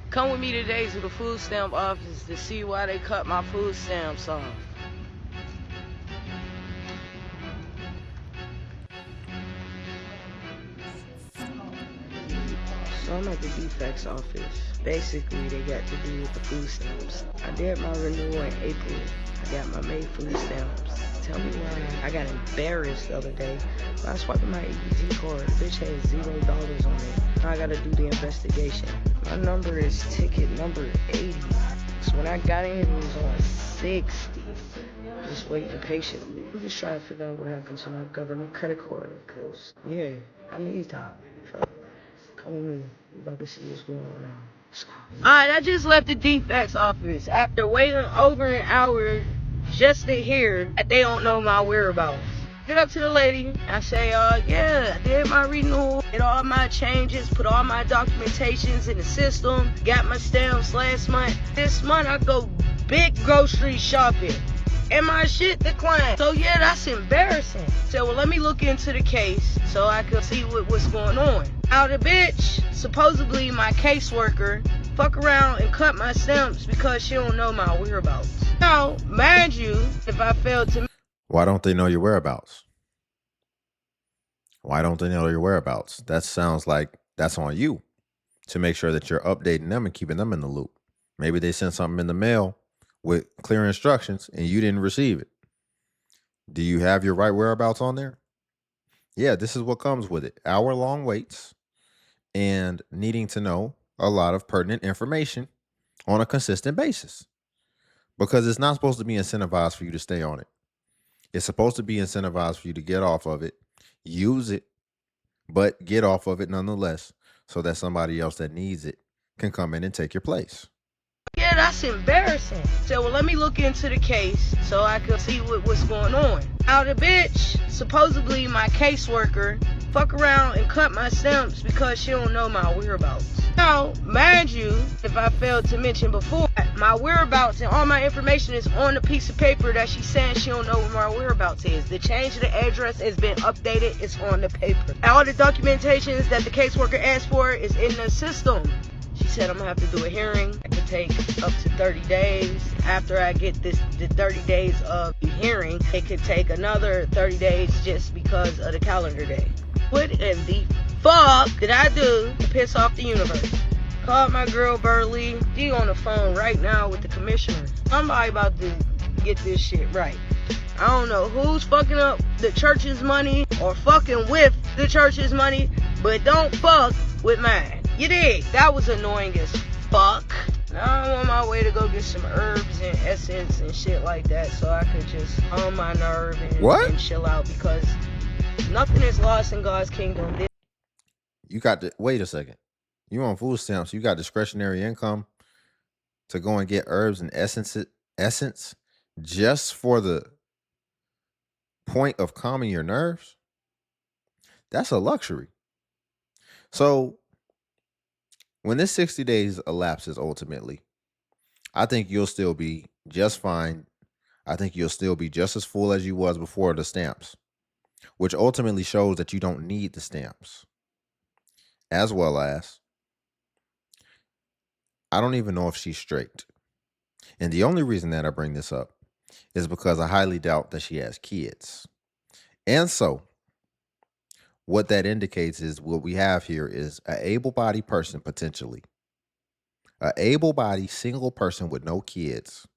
Come with me today to the food stamp office to see why they cut my food stamps off. So I'm at the defects office. Basically, they got to do with the food stamps. I did my renewal in April. I got my May food stamps. Tell me why I got embarrassed the other day. When I swiped my EBT card, the bitch had $0 on it. Now I gotta do the investigation. My number is ticket number 80. So when I got in, it was on 60. Just waiting patiently. I'm just trying to figure out what happened to my government credit card. Cause yeah, I need time. Come with me. We about to see what's going on. Alright, I just left the defects office after waiting over an hour just to hear that they don't know my whereabouts. Get up to the lady. I say, yeah, I did my renewal, did all my changes, put all my documentations in the system, got my stamps last month. This month I go big grocery shopping, and my shit declined. So yeah, that's embarrassing. So well, let me look into the case so I can see what's going on. Now the bitch, supposedly my caseworker, fuck around and cut my stamps because she don't know my whereabouts. Now, mind you, if I failed to... Why don't they know your whereabouts? Why don't they know your whereabouts? That sounds like that's on you to make sure that you're updating them and keeping them in the loop. Maybe they sent something in the mail with clear instructions and you didn't receive it. Do you have your right whereabouts on there? Yeah, this is what comes with it. Hour-long waits and needing to know a lot of pertinent information on a consistent basis, because it's not supposed to be incentivized for you to stay on it. It's supposed to be incentivized for you to get off of it, use it, but get off of it nonetheless, so that somebody else that needs it can come in and take your place. Yeah, that's embarrassing. So well, let me look into the case so I can see what's going on. Now the bitch, supposedly my caseworker, fuck around and cut my stamps because she don't know my whereabouts. Now, mind you, if I failed to mention before, my whereabouts and all my information is on the piece of paper that she's saying she don't know where my whereabouts is. The change of the address has been updated. It's on the paper. All the documentations that the caseworker asked for is in the system. She said I'm gonna have to do a hearing. It could take up to 30 days. After I get the 30 days of the hearing, it could take another 30 days just because of the calendar day. What in the fuck did I do to piss off the universe? Called my girl Burley. She on the phone right now with the commissioner. Somebody about to get this shit right. I don't know who's fucking up the church's money or fucking with the church's money, but don't fuck with mine. You dig? That was annoying as fuck. Now I'm on my way to go get some herbs and essence and shit like that so I could just calm my nerve and chill out, because nothing is lost in God's kingdom. You got to wait a second. You on food stamps, you got discretionary income to go and get herbs and essence just for the point of calming your nerves? That's a luxury. So when this 60 days elapses, ultimately, I think you'll still be just fine. I think you'll still be just as full as you was before the stamps, which ultimately shows that you don't need the stamps. As well as, I don't even know if she's straight. And the only reason that I bring this up is because I highly doubt that she has kids. And so what that indicates is what we have here is an able-bodied person, potentially. An able-bodied single person with no kids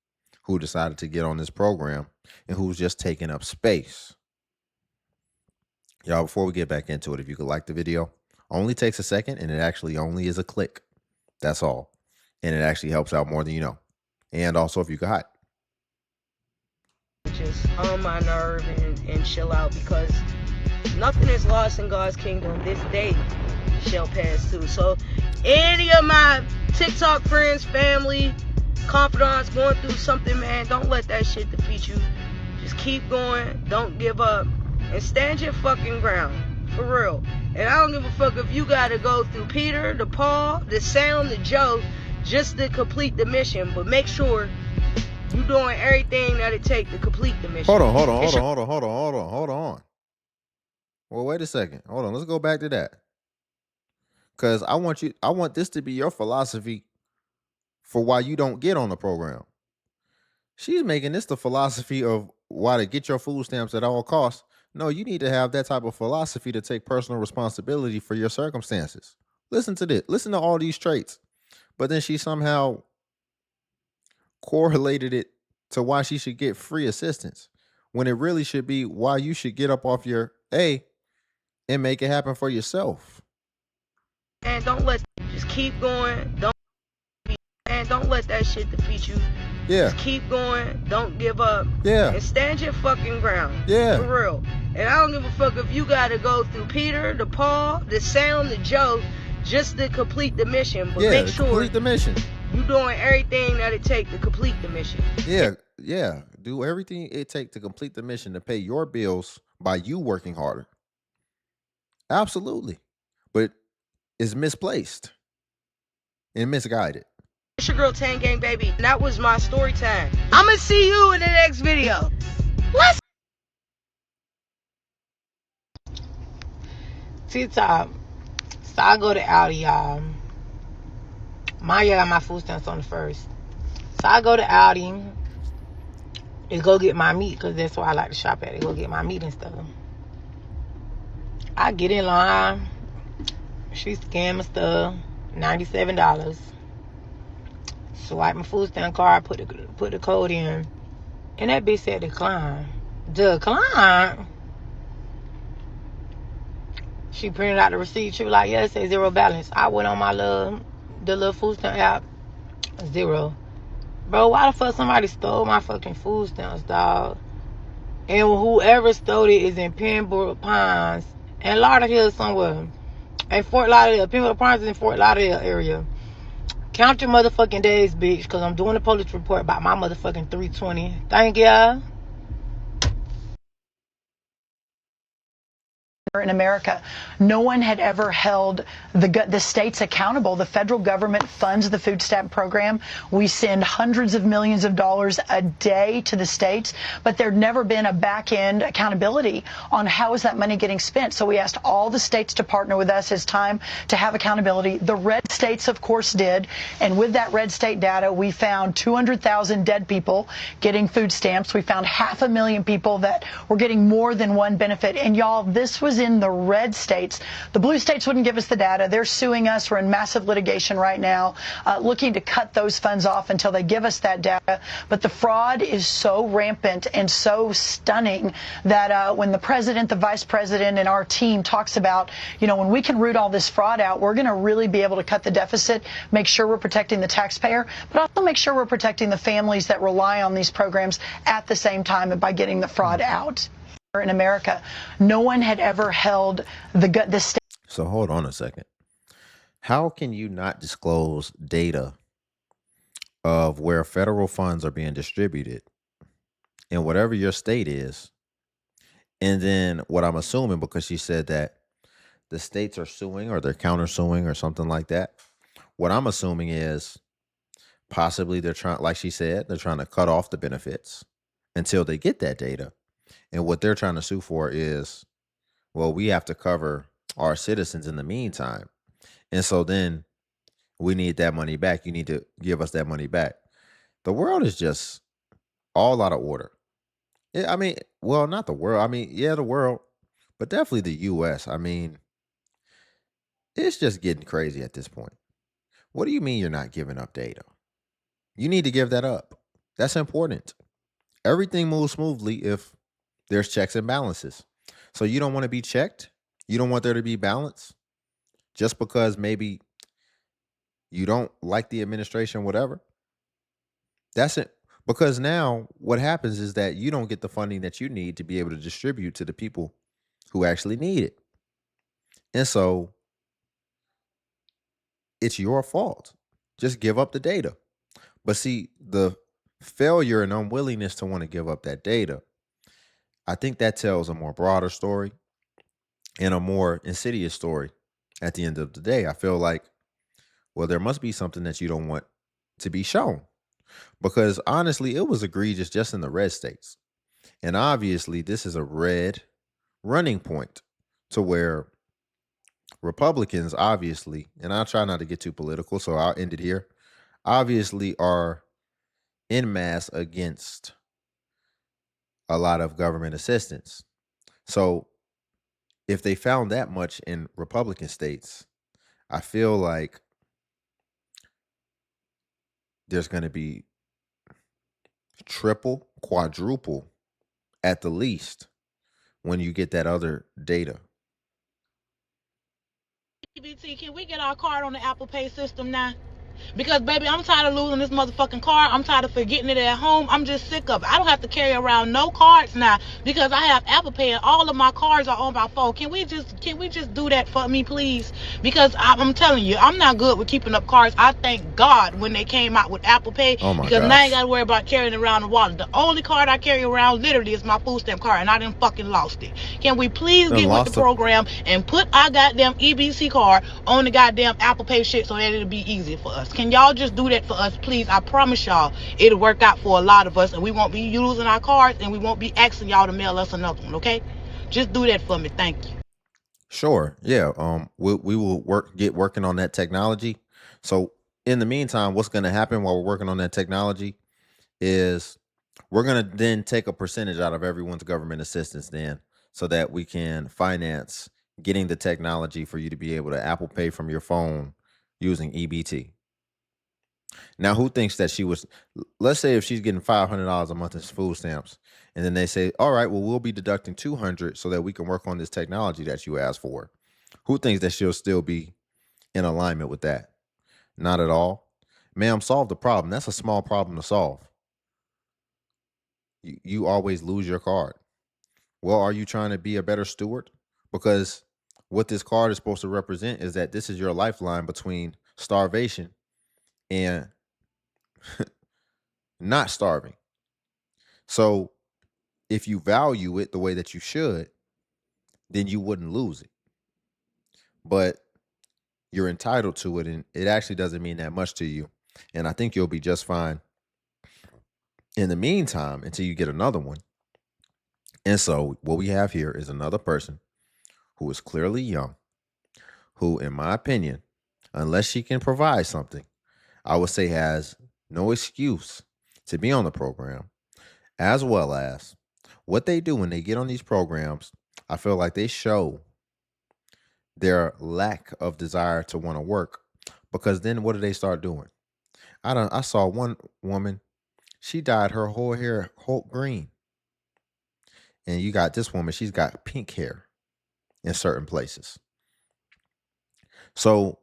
who decided to get on this program and who's just taking up space. Y'all, before we get back into it, if you could like the video, only takes a second and it actually only is a click. That's all. And it actually helps out more than you know. And also if you could hide. Just calm my nerve and chill out, because nothing is lost in God's kingdom. This day shall pass too. So any of my TikTok friends, family, confidants going through something, man, don't let that shit defeat you. Just keep going. Don't give up. And stand your fucking ground. For real. And I don't give a fuck if you gotta go through Peter, the Paul, the Sam, the Joe, just to complete the mission. But make sure you doing everything that it takes to complete the mission. Hold on. Well, wait a second. Hold on. Let's go back to that. Because I want this to be your philosophy for why you don't get on the program. She's making this the philosophy of why to get your food stamps at all costs. No, you need to have that type of philosophy to take personal responsibility for your circumstances. Listen to this. Listen to all these traits. But then she somehow correlated it to why she should get free assistance when it really should be why you should get up off your A and make it happen for yourself. And just keep going. Don't let that shit defeat you. Yeah. Just keep going. Don't give up. Yeah. And stand your fucking ground. Yeah. For real. And I don't give a fuck if you gotta go through Peter, the Paul, the Sam, the Joe, just to complete the mission. But make sure complete the mission. You doing everything that it takes to complete the mission. Yeah. Do everything it takes to complete the mission to pay your bills by you working harder. Absolutely. But it's misplaced and misguided. It's your girl Tan Gang Baby. And that was my story time. I'ma see you in the next video. Let's T-top. So I go to Audi, y'all. My year got my food stamps on the 1st. So I go to Audi and go get my meat, because that's where I like to shop at. Go get my meat and stuff. I get in line. She scanned my stuff. $97. Swipe my food stamp card, put the code in, and that bitch said decline. Decline? She printed out the receipt. She was like, yeah, it says zero balance. I went on my the little food stamp app. Zero. Bro, why the fuck somebody stole my fucking food stamps, dog? And whoever stole it is in Pembroke Pines and Lauderdale somewhere. And Fort Lauderdale. Pembroke Pines is in Fort Lauderdale area. Count your motherfucking days, bitch, because I'm doing a police report about my motherfucking 320. Thank ya. In America, no one had ever held the states accountable. The federal government funds the food stamp program. We send hundreds of millions of dollars a day to the states, but there'd never been a back end accountability on how is that money getting spent. So we asked all the states to partner with us. It's time to have accountability. The red states, of course, did. And with that red state data, we found 200,000 dead people getting food stamps. We found 500,000 people that were getting more than one benefit. And y'all, this was in the red states. The blue states wouldn't give us the data. They're suing us. We're in massive litigation right now, looking to cut those funds off until they give us that data. But the fraud is so rampant and so stunning that when the president, the vice president, and our team talks about, when we can root all this fraud out, we're going to really be able to cut the deficit, make sure we're protecting the taxpayer, but also make sure we're protecting the families that rely on these programs at the same time by getting the fraud out. In America, no one had ever held the state. So hold on a second. How can you not disclose data of where federal funds are being distributed in whatever your state is? And then what I'm assuming, because she said that the states are suing or they're countersuing or something like that. What I'm assuming is possibly they're trying, like she said, they're trying to cut off the benefits until they get that data. And what they're trying to sue for is, well, we have to cover our citizens in the meantime. And so then we need that money back. You need to give us that money back. The world is just all out of order. Yeah, not the world. The world, but definitely the U.S. It's just getting crazy at this point. What do you mean you're not giving up data? You need to give that up. That's important. Everything moves smoothly if there's checks and balances. So you don't want to be checked. You don't want there to be balance just because maybe you don't like the administration, whatever. That's it. Because now what happens is that you don't get the funding that you need to be able to distribute to the people who actually need it. And so it's your fault. Just give up the data. But see, the failure and unwillingness to want to give up that data, I think that tells a more broader story and a more insidious story at the end of the day. I feel like, well, there must be something that you don't want to be shown, because honestly, it was egregious just in the red states. And obviously, this is a red running point to where Republicans, obviously, and I'll try not to get too political, so I'll end it here. obviously are en masse against a lot of government assistance. So if they found that much in Republican states, I feel like there's going to be triple, quadruple at the least when you get that other data. EBT, can we get our card on the Apple Pay system now? Because, baby, I'm tired of losing this motherfucking card. I'm tired of forgetting it at home. I'm just sick of it. I don't have to carry around no cards now because I have Apple Pay and all of my cards are on my phone. Can we just do that for me, please? Because I'm telling you, I'm not good with keeping up cards. I thank God when they came out with Apple Pay Oh my because now I ain't gosh. got to worry about carrying around the wallet. The only card I carry around literally is my food stamp card, and I done fucking lost it. Can we please Done get with the lost a program and put our goddamn EBC card on the goddamn Apple Pay shit so that it'll be easier for us? Can y'all just do that for us, please? I promise y'all it'll work out for a lot of us, and we won't be using our cards, and we won't be asking y'all to mail us another one, okay? Just do that for me. Thank you. Sure. Yeah. We will get working on that technology. So in the meantime, what's going to happen while we're working on that technology is we're going to then take a percentage out of everyone's government assistance then so that we can finance getting the technology for you to be able to Apple Pay from your phone using EBT. Now, who thinks that let's say if she's getting $500 a month in food stamps, and then they say, all right, well, we'll be deducting $200 so that we can work on this technology that you asked for. Who thinks that she'll still be in alignment with that? Not at all. Ma'am, solve the problem. That's a small problem to solve. You always lose your card. Well, are you trying to be a better steward? Because what this card is supposed to represent is that this is your lifeline between starvation and not starving. So if you value it the way that you should, then you wouldn't lose it. But you're entitled to it, and it actually doesn't mean that much to you. And I think you'll be just fine in the meantime until you get another one. And so what we have here is another person who is clearly young, who, in my opinion, unless she can provide something, I would say has no excuse to be on the program, as well as what they do when they get on these programs. I feel like they show their lack of desire to want to work, because then what do they start doing? I saw one woman, she dyed her whole hair green. And you got this woman, she's got pink hair in certain places. So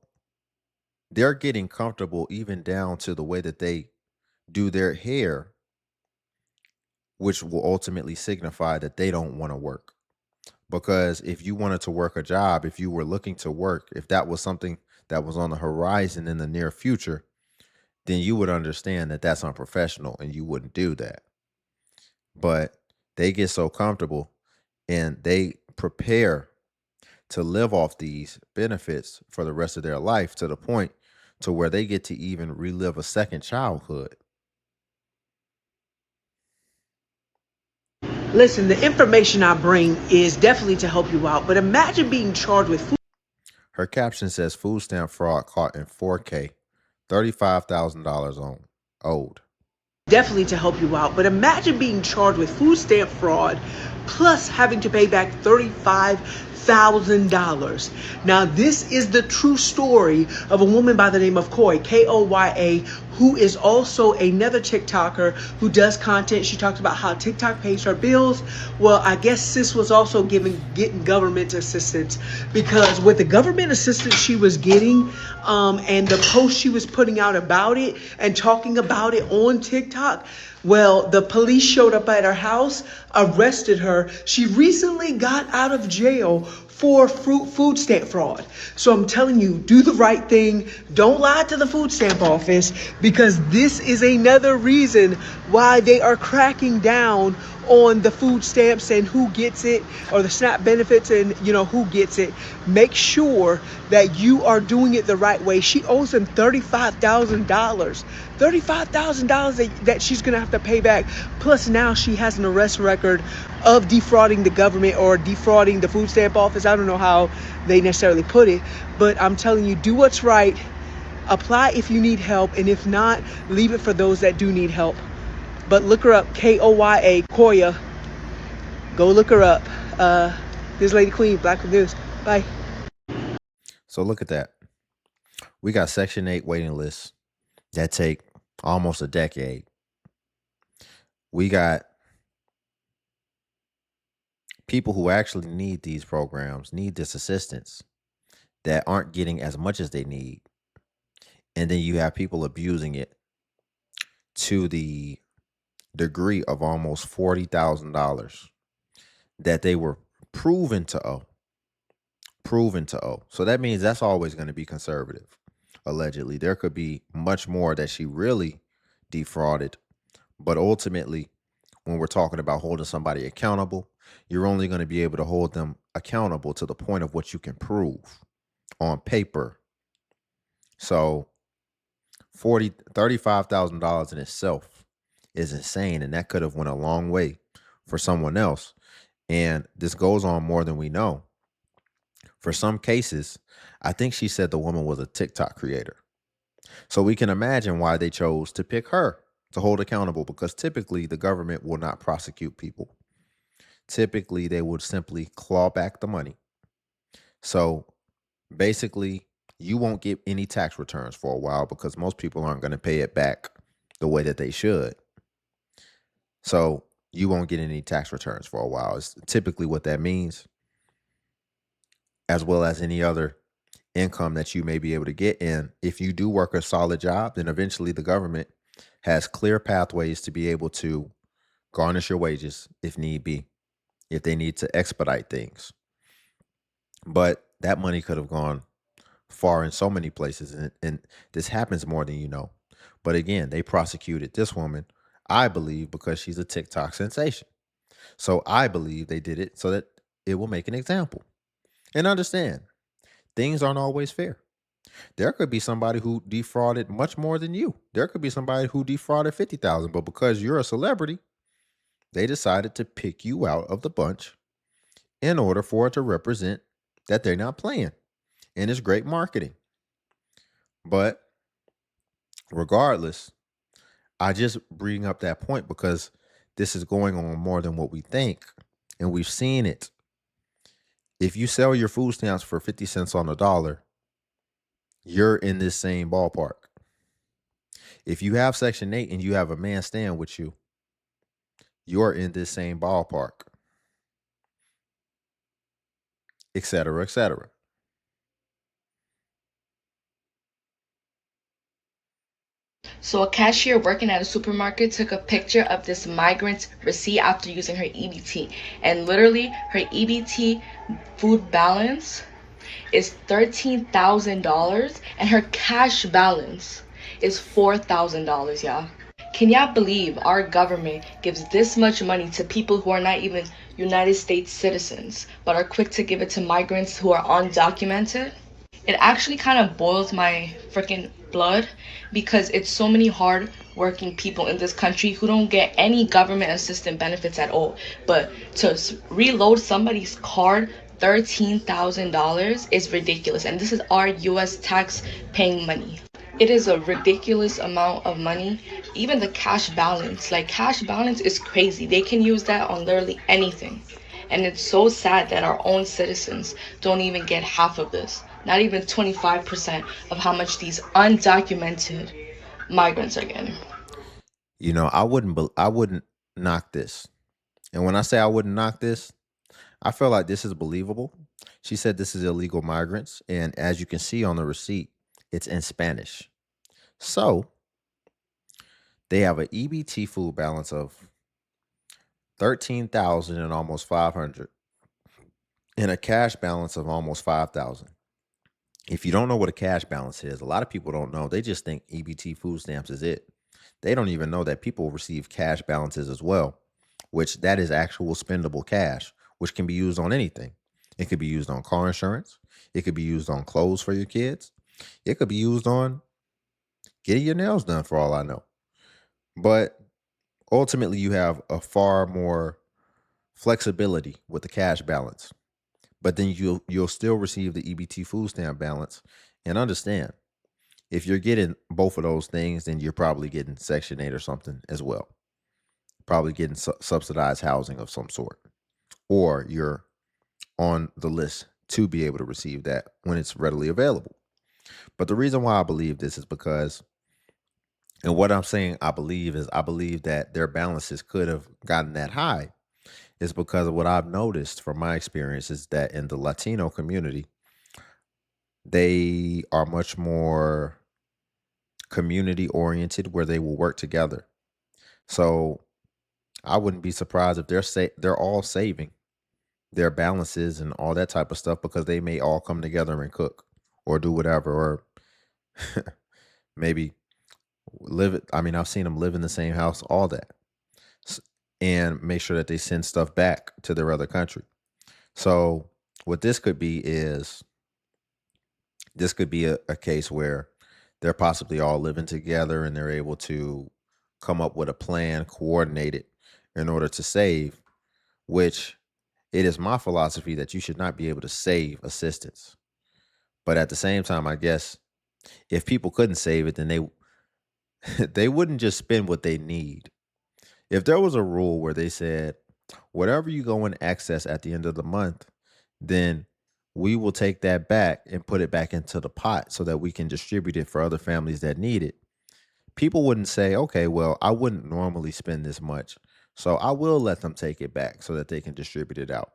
they're getting comfortable even down to the way that they do their hair, which will ultimately signify that they don't want to work. Because if you wanted to work a job, if you were looking to work, if that was something that was on the horizon in the near future, then you would understand that that's unprofessional and you wouldn't do that. But they get so comfortable and they prepare to live off these benefits for the rest of their life, to the point to where they get to even relive a second childhood. Listen, the information I bring is definitely to help you out, but imagine being charged with food. Her caption says food stamp fraud caught in 4K, $35,000 owed. Definitely to help you out, but imagine being charged with food stamp fraud plus having to pay back $35,000. Now, this is the true story of a woman by the name of Koya, Koya, who is also another TikToker who does content. She talks about how TikTok pays her bills. Well, I guess sis was also getting government assistance, because with the government assistance she was getting, and the post she was putting out about it and talking about it on TikTok, well, the police showed up at her house, arrested her. She recently got out of jail for food stamp fraud. So I'm telling you, do the right thing. Don't lie to the food stamp office, because this is another reason why they are cracking down on the food stamps and who gets it, or the SNAP benefits and who gets it. Make sure that you are doing it the right way. She owes them $35,000 that she's gonna have to pay back. Plus now she has an arrest record of defrauding the government or defrauding the food stamp office. I don't know how they necessarily put it, but I'm telling you, do what's right. Apply if you need help, and if not, leave it for those that do need help. But look her up, Koya, Koya. Go look her up. This Lady Queen, Black News. Bye. So look at that. We got Section 8 waiting lists that take almost a decade. We got people who actually need these programs, need this assistance, that aren't getting as much as they need. And then you have people abusing it to the degree of almost $40,000 that they were proven to owe. So that means that's always going to be conservative. Allegedly, there could be much more that she really defrauded. But ultimately, when we're talking about holding somebody accountable, you're only going to be able to hold them accountable to the point of what you can prove on paper. So $35,000 in itself is insane, and that could have went a long way for someone else. And this goes on more than we know. For some cases, I think she said the woman was a TikTok creator. So we can imagine why they chose to pick her to hold accountable, because typically the government will not prosecute people. Typically, they would simply claw back the money. So basically, you won't get any tax returns for a while because most people aren't going to pay it back the way that they should. So you won't get any tax returns for a while. It's typically what that means, as well as any other income that you may be able to get in. If you do work a solid job, then eventually the government has clear pathways to be able to garnish your wages if need be, if they need to expedite things. But that money could have gone far in so many places, and this happens more than you know. But again, they prosecuted this woman, I believe, because she's a TikTok sensation. So I believe they did it so that it will make an example. And understand, things aren't always fair. There could be somebody who defrauded much more than you. There could be somebody who defrauded 50,000, but because you're a celebrity, they decided to pick you out of the bunch in order for it to represent that they're not playing. And it's great marketing. But regardless, I just bring up that point because this is going on more than what we think, and we've seen it. If you sell your food stamps for 50 cents on the dollar, you're in this same ballpark. If you have Section 8 and you have a man staying with you, you're in this same ballpark, et cetera, et cetera. So a cashier working at a supermarket took a picture of this migrant's receipt after using her EBT. And literally, her EBT food balance is $13,000 and her cash balance is $4,000, y'all. Can y'all believe our government gives this much money to people who are not even United States citizens, but are quick to give it to migrants who are undocumented? It actually kind of boils my freaking blood because it's so many hard working people in this country who don't get any government assistance benefits at all. But to reload somebody's card, $13,000 is ridiculous. And this is our US tax paying money. It is a ridiculous amount of money. Even the cash balance, like cash balance is crazy. They can use that on literally anything. And it's so sad that our own citizens don't even get half of this. Not even 25% of how much these undocumented migrants are getting. You know, I wouldn't knock this. And when I say I wouldn't knock this, I feel like this is believable. She said this is illegal migrants, and as you can see on the receipt, it's in Spanish. So they have an EBT food balance of 13,000 and almost 500, and a cash balance of almost 5,000. If you don't know what a cash balance is, a lot of people don't know. They just think EBT food stamps is it. They don't even know that people receive cash balances as well, which that is actual spendable cash, which can be used on anything. It could be used on car insurance. It could be used on clothes for your kids. It could be used on getting your nails done, for all I know. But ultimately, you have a far more flexibility with the cash balance. But then you'll still receive the EBT food stamp balance. And understand, If you're getting both of those things, then you're probably getting Section 8 or something as well. Probably getting subsidized housing of some sort. Or you're on the list to be able to receive that when it's readily available. But the reason why I believe this is because, and what I'm saying I believe is, I believe that their balances could have gotten that high is because of what I've noticed from my experience is that in the Latino community, they are much more community oriented where they will work together. So I wouldn't be surprised if they're all saving their balances and all that type of stuff because they may all come together and cook or do whatever, or maybe I mean, I've seen them live in the same house, all that, and make sure that they send stuff back to their other country. So what this could be is this could be a case where they're possibly all living together and they're able to come up with a plan, coordinate it in order to save, which it is my philosophy that you should not be able to save assistance. But at the same time, I guess if people couldn't save it, then they wouldn't just spend what they need. If there was a rule where they said, whatever you go in excess at the end of the month, then we will take that back and put it back into the pot so that we can distribute it for other families that need it. People wouldn't say, okay, well, I wouldn't normally spend this much, so I will let them take it back so that they can distribute it out.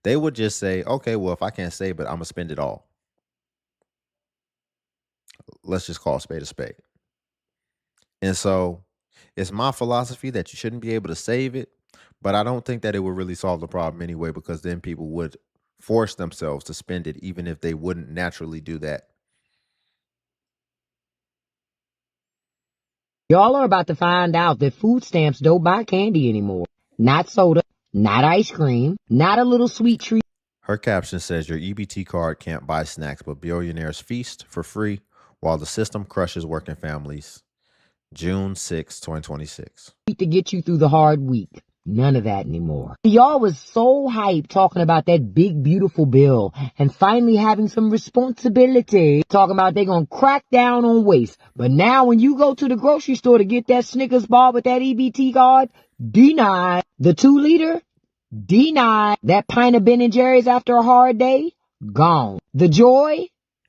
They would just say, okay, well, if I can't save it, I'm going to spend it all. Let's just call a spade a spade. And so it's my philosophy that you shouldn't be able to save it, but I don't think that it would really solve the problem anyway, because then people would force themselves to spend it even if they wouldn't naturally do that. Y'all are about to find out that food stamps don't buy candy anymore. Not soda, not ice cream, not a little sweet treat. Her caption says your EBT card can't buy snacks, but billionaires feast for free while the system crushes working families. June 6, 2026. To get you through the hard week. None of that anymore. Y'all was so hyped talking about that big, beautiful bill and finally having some responsibility. Talking about they gonna crack down on waste. But now when you go to the grocery store to get that Snickers bar with that EBT card, denied. The 2-liter, denied. That pint of Ben & Jerry's after a hard day, gone. The joy,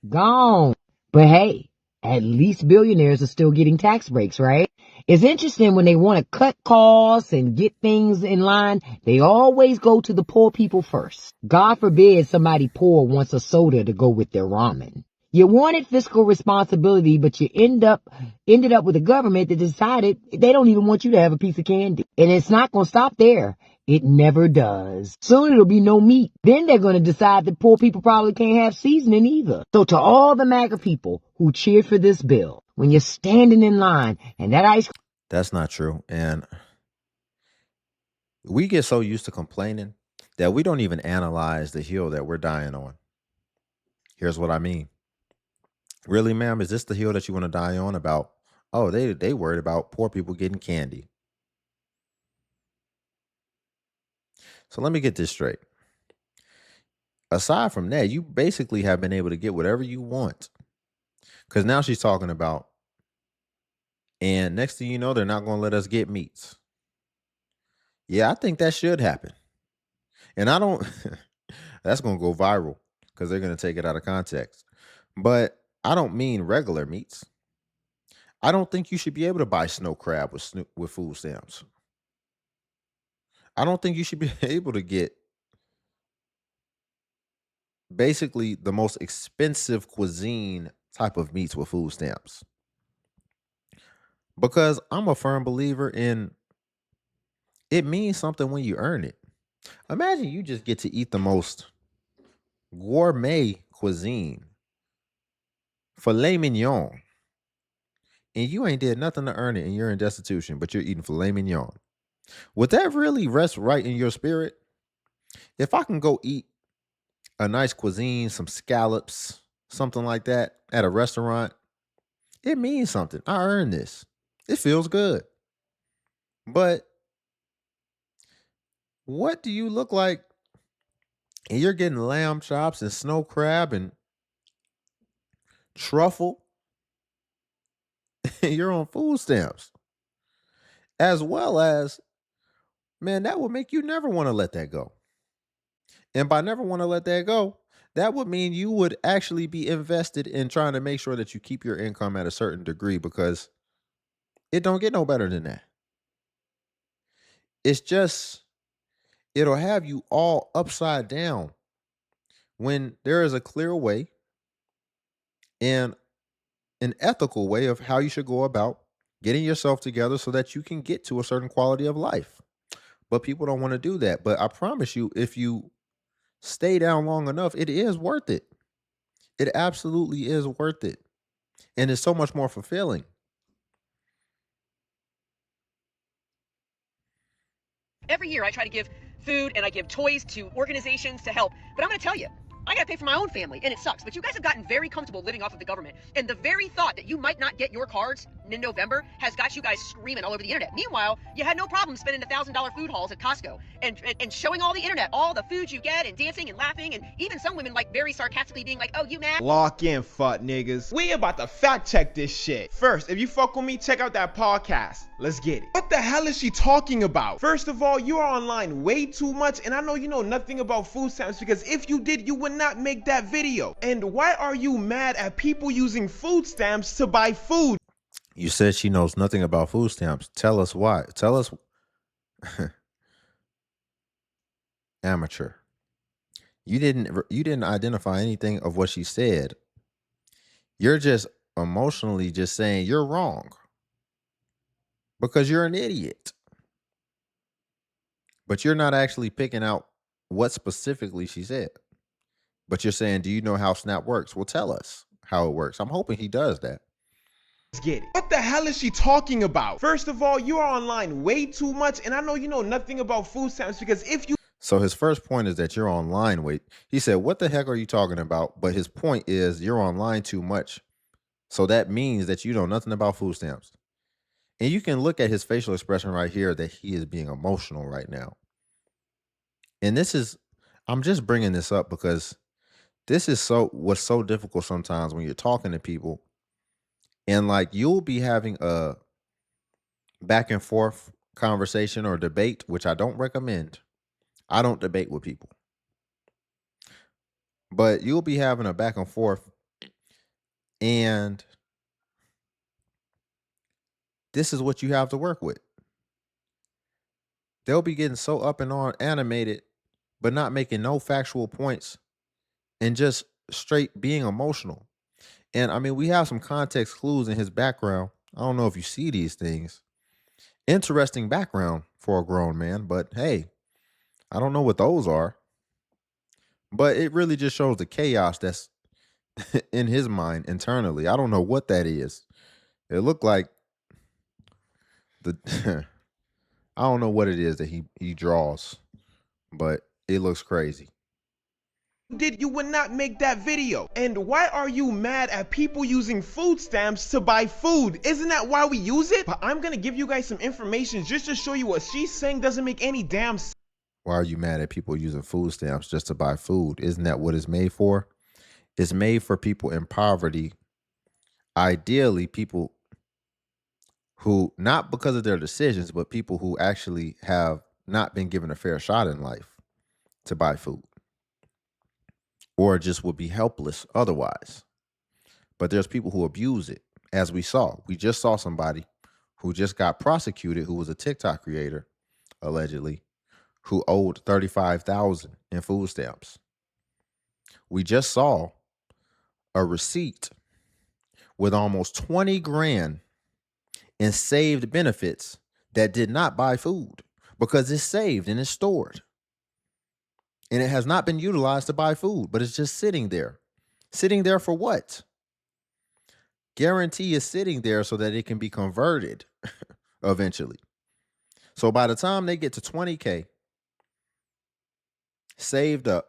gone. But hey, at least billionaires are still getting tax breaks, right? It's interesting when they want to cut costs and get things in line, they always go to the poor people first. God forbid somebody poor wants a soda to go with their ramen. You wanted fiscal responsibility, but you ended up with a government that decided they don't even want you to have a piece of candy. And it's not going to stop there. It never does. Soon it'll be no meat. Then they're going to decide that poor people probably can't have seasoning either. So to all the MAGA people who cheered for this bill, when you're standing in line and that ice cream. That's not true. And we get so used to complaining that we don't even analyze the hill that we're dying on. Here's what I mean. Really, ma'am, is this the hill that you want to die on about? Oh, they worried about poor people getting candy. So let me get this straight. Aside from that, you basically have been able to get whatever you want. Because now she's talking about, and next thing you know, they're not going to let us get meats. Yeah, I think that should happen. And I don't, that's going to go viral because they're going to take it out of context. But I don't mean regular meats. I don't think you should be able to buy snow crab with food stamps. I don't think you should be able to get basically the most expensive cuisine type of meats with food stamps. Because I'm a firm believer in it means something when you earn it. Imagine you just get to eat the most gourmet cuisine, filet mignon, and you ain't did nothing to earn it and you're in destitution, but you're eating filet mignon. Would that really rest right in your spirit? If I can go eat a nice cuisine, some scallops, something like that at a restaurant, it means something. I earned this. It feels good. But what do you look like? And you're getting lamb chops and snow crab and truffle you're on food stamps. As well as, man, that would make you never want to let that go. And by never want to let that go, that would mean you would actually be invested in trying to make sure that you keep your income at a certain degree, because it don't get no better than that. It's just, it'll have you all upside down when there is a clear way and an ethical way of how you should go about getting yourself together so that you can get to a certain quality of life. But people don't want to do that. But I promise you, if you stay down long enough, it is worth it. It absolutely is worth it. And it's so much more fulfilling. Every year I try to give food and I give toys to organizations to help. But I'm going to tell you, I got to pay for my own family, and it sucks. But you guys have gotten very comfortable living off of the government. And the very thought that you might not get your cards in November has got you guys screaming all over the internet. Meanwhile, you had no problem spending $1,000 food hauls at Costco and showing all the internet all the food you get and dancing and laughing, and even some women like very sarcastically being like, "Oh, you mad?" Lock in, fuck niggas. We about to fact check this shit. First, if you fuck with me, check out that podcast. Let's get it. What the hell is she talking about? First of all, you are online way too much, and I know you know nothing about food stamps, because if you did, you would not make that video. And why are you mad at people using food stamps to buy food? You said she knows nothing about food stamps. Tell us why. Tell us. Amateur. You didn't identify anything of what she said. You're just emotionally just saying you're wrong because you're an idiot. But you're not actually picking out what specifically she said. But you're saying, do you know how Snap works? Well, tell us how it works. I'm hoping he does that. Let's get it. What the hell is she talking about? First of all, you are online way too much, and I know you know nothing about food stamps, because if you... So his first point is that you're online. Wait, he said, what the heck are you talking about? But his point is you're online too much. So that means that you know nothing about food stamps. And you can look at his facial expression right here that he is being emotional right now. And this is, I'm just bringing this up because this is what's so difficult sometimes when you're talking to people, and like you'll be having a back and forth conversation or debate, which I don't recommend. I don't debate with people. But you'll be having a back and forth, and this is what you have to work with. They'll be getting so up and on animated, but not making no factual points and just straight being emotional. And I mean, we have some context clues in his background. I don't know if you see these things. Interesting background for a grown man, but hey, I don't know what those are. But it really just shows the chaos that's in his mind internally. I don't know what that is. It looked like the I don't know what it is that he draws, but it looks crazy. Did you would not make that video? And why are you mad at people using food stamps to buy food? Isn't that why we use it? But I'm gonna give you guys some information just to show you what she's saying doesn't make any damn sense. Why are you mad at people using food stamps just to buy food? Isn't that what it's made for? It's made for people in poverty. Ideally, people who, not because of their decisions, but people who actually have not been given a fair shot in life to buy food, or just would be helpless otherwise. But there's people who abuse it, as we saw. We just saw somebody who just got prosecuted, who was a TikTok creator, allegedly, who owed $35,000 in food stamps. We just saw a receipt with almost 20 grand in saved benefits that did not buy food because it's saved and it's stored. And it has not been utilized to buy food, but it's just sitting there. Sitting there for what? Guarantee is sitting there so that it can be converted eventually. So by the time they get to 20K saved up,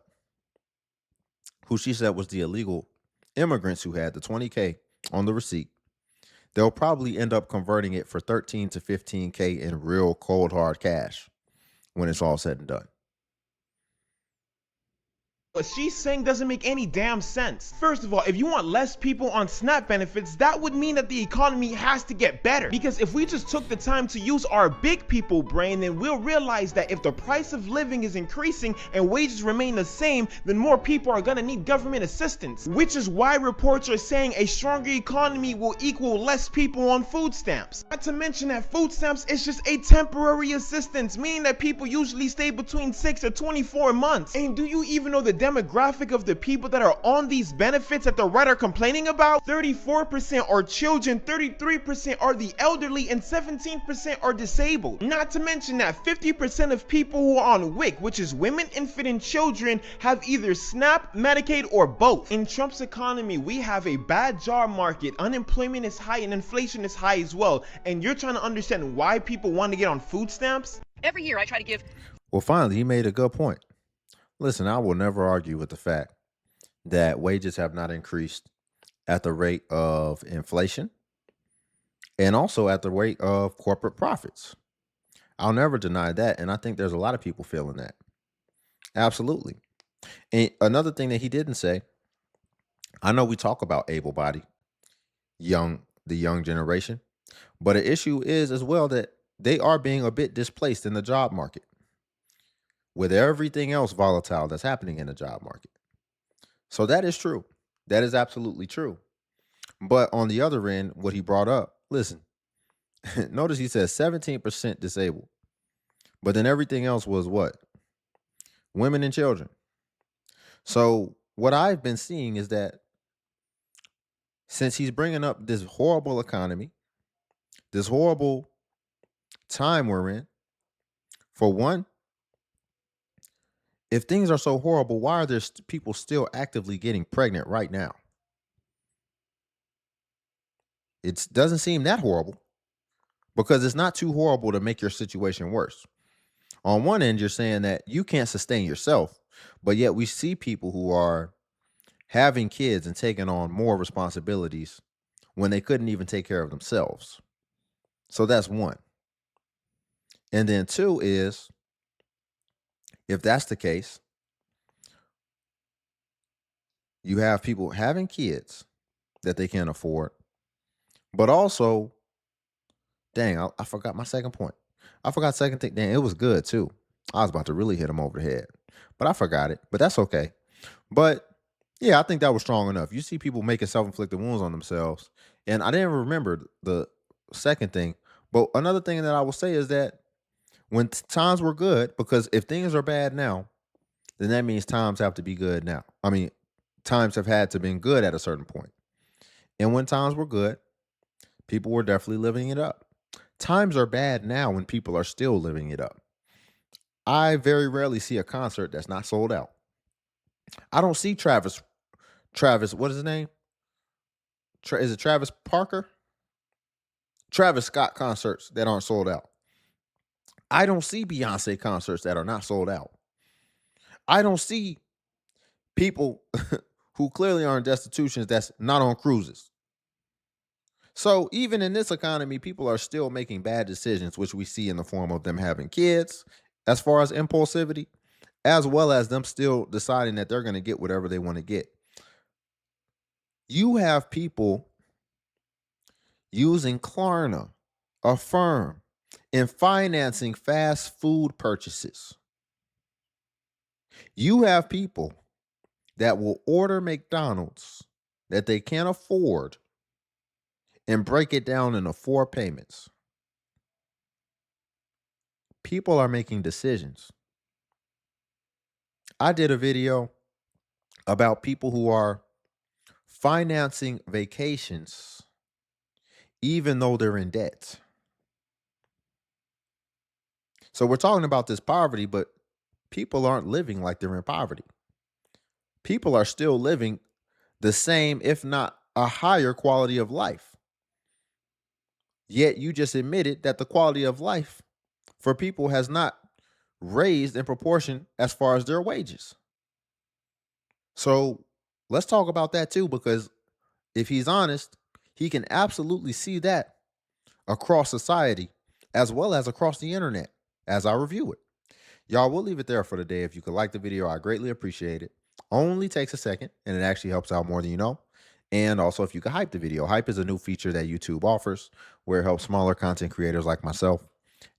who she said was the illegal immigrants who had the 20K on the receipt, they'll probably end up converting it for 13 to 15K in real cold hard cash when it's all said and done. What she's saying doesn't make any damn sense. First of all, if you want less people on SNAP benefits, that would mean that the economy has to get better. Because if we just took the time to use our big people brain, then we'll realize that if the price of living is increasing and wages remain the same, then more people are gonna need government assistance. Which is why reports are saying a stronger economy will equal less people on food stamps. Not to mention that food stamps is just a temporary assistance, meaning that people usually stay between 6 or 24 months. And do you even know the demographic of the people that are on these benefits that the right are complaining about? 34% are children, 33% are the elderly, and 17% are disabled. Not to mention that 50% of people who are on WIC, which is women, infant, and children, have either SNAP, Medicaid, or both. In Trump's economy, we have a bad job market, unemployment is high, and inflation is high as well. And you're trying to understand why people want to get on food stamps? Every year I try to give. Well, finally, he made a good point. Listen, I will never argue with the fact that wages have not increased at the rate of inflation and also at the rate of corporate profits. I'll never deny that. And I think there's a lot of people feeling that. Absolutely. And another thing that he didn't say, I know we talk about able-bodied, the young generation, but an issue is as well that they are being a bit displaced in the job market with everything else volatile that's happening in the job market. So that is true. That is absolutely true. But on the other end, what he brought up, listen, notice he says 17% disabled, but then everything else was what? Women and children. So what I've been seeing is that since he's bringing up this horrible economy, this horrible time we're in, for one, if things are so horrible, why are there people still actively getting pregnant right now? It doesn't seem that horrible because it's not too horrible to make your situation worse. On one end, you're saying that you can't sustain yourself, but yet we see people who are having kids and taking on more responsibilities when they couldn't even take care of themselves. So that's one. And then two is, if that's the case, you have people having kids that they can't afford, but also, dang, I forgot my second point. I forgot second thing. Dang, it was good too. I was about to really hit him over the head, but I forgot it. But that's okay. But yeah, I think that was strong enough. You see people making self-inflicted wounds on themselves, and I didn't remember the second thing. But another thing that I will say is that when times were good, because if things are bad now, then that means times have to be good now. I mean, times have had to been good at a certain point. And when times were good, people were definitely living it up. Times are bad now when people are still living it up. I very rarely see a concert that's not sold out. I don't see Travis, what is his name? Is it Travis Parker? Travis Scott concerts that aren't sold out. I don't see Beyonce concerts that are not sold out. I don't see people who clearly are in destitutions that's not on cruises. So even in this economy, people are still making bad decisions, which we see in the form of them having kids, as far as impulsivity, as well as them still deciding that they're going to get whatever they want to get. You have people using Klarna, Affirm, in financing fast food purchases. You have people that will order McDonald's that they can't afford and break it down into 4 payments. People are making decisions. I did a video about people who are financing vacations even though they're in debt. So we're talking about this poverty, but people aren't living like they're in poverty. People are still living the same, if not a higher quality of life. Yet you just admitted that the quality of life for people has not raised in proportion as far as their wages. So let's talk about that too, because if he's honest, he can absolutely see that across society as well as across the internet as I review it. Y'all, we'll leave it there for today. If you could like the video, I greatly appreciate it. Only takes a second, and it actually helps out more than you know. And also, if you can hype the video, hype is a new feature that YouTube offers where it helps smaller content creators like myself.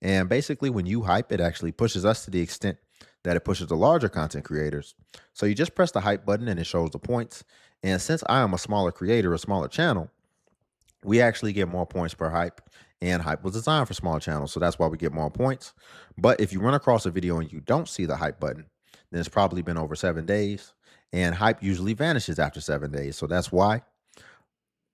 And basically, when you hype, it actually pushes us to the extent that it pushes the larger content creators. So you just press the hype button and it shows the points. And since I am a smaller creator, a smaller channel, we actually get more points per hype. And hype was designed for small channels, so that's why we get more points. But if you run across a video and you don't see the hype button, then it's probably been over 7 days. And hype usually vanishes after 7 days. So that's why.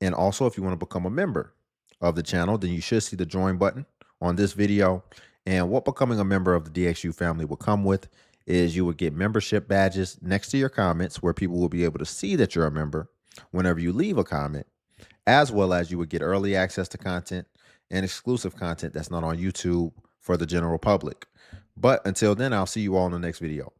And also, if you want to become a member of the channel, then you should see the join button on this video. And what becoming a member of the DXU family will come with is you would get membership badges next to your comments where people will be able to see that you're a member whenever you leave a comment, as well as you would get early access to content and exclusive content that's not on YouTube for the general public. But until then, I'll see you all in the next video.